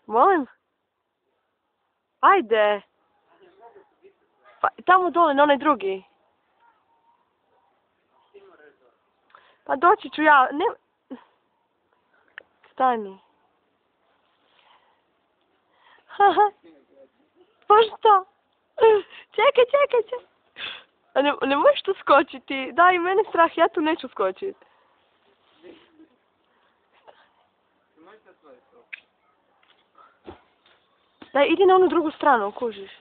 Molim? Ajde. Pa, tamo dole, na onaj drugi. Pa doći ću ja, ne... Stani. Haha. Pa što? Čekaj. A ne možeš tu skočiti. Daj, mene strah, ja tu neću skočiti. Daj, idi na onu drugu stranu, kužiš.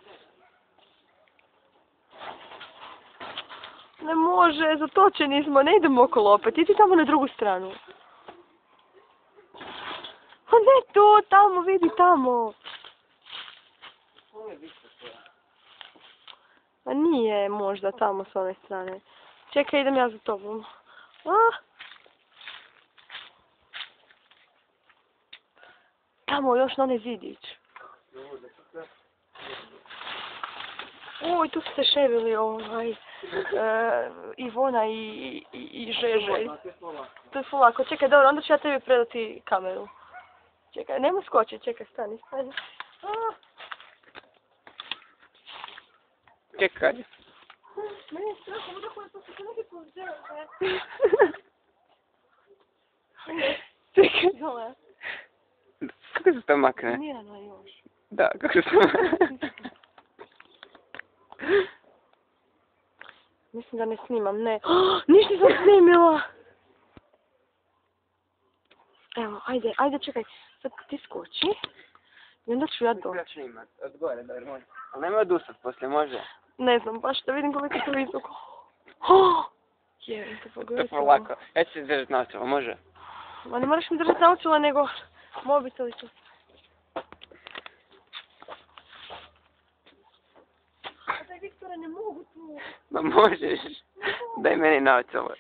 Ne može, zatočeni smo, ne idemo okolo opet, idi tamo na drugu stranu. A ne tu, tamo, vidi tamo. A nije možda tamo s one strane. Čekaj, idem ja za tobom. Tamo, još na onaj zidić. Oj, tu su se ševili Ivona i Žeželj. To je fulako. Čekaj, dobro, onda ću ja tebi predati kameru. Čekaj, nemoj skočiti, čekaj, stani. Čekaj. Meni je strah, ovdje koje to se neki povzeo. Čekaj. Dole. Kako se to makne? Mirano još. Da, kako se to makne? Mislim da ne snimam, ne. Ništa sam snimila! Evo, ajde, čekaj. Sad ti skoči. I onda ću ja doći. Ja ću imat, od gore, da može. Ali nemoj odustat poslije, može? Ne znam, baš da vidim koliko je to visoko. Jevim te, pogledaj. To je lako. Ja ću se držati naočalo, može? Ma ne moraš mi držati naočala, nego mobitel i to. A daj, Viktore, ne mogu tu. Ma možeš. Daj meni naočalo.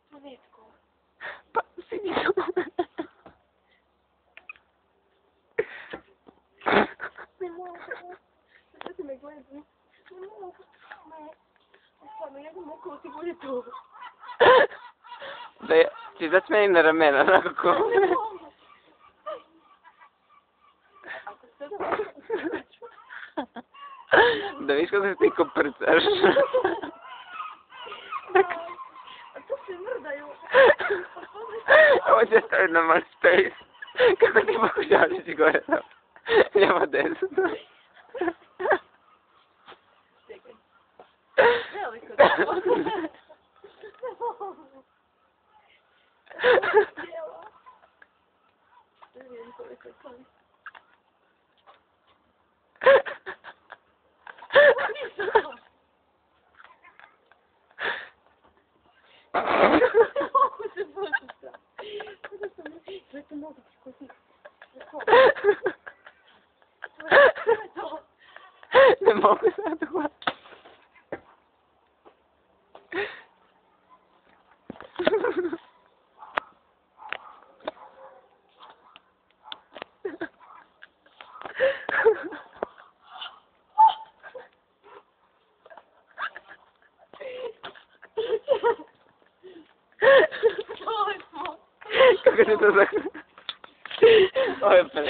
Ma netko. Pa, sidi tu. Ne mogu. Sada ti me gledaj. Ne mogu. Stvarno, jednom okolo ti bude tu. Da ti daš meni na ramena, onako ko... Ne mogu. Ako se da... Da viš kako se ti koprcaš. A to se mrdaju. Ovo će staviti na MySpace. Kako ti pokušavaš gore tamo. Lijevo desno. Čekaj. Veliko da. Tijelo. Ne vidim koliko je to. Ovo se božica. Sve to mogu ti skočiti. Ne mogu sad uhvatiti. Kako se to zakre? Ovo je prvo.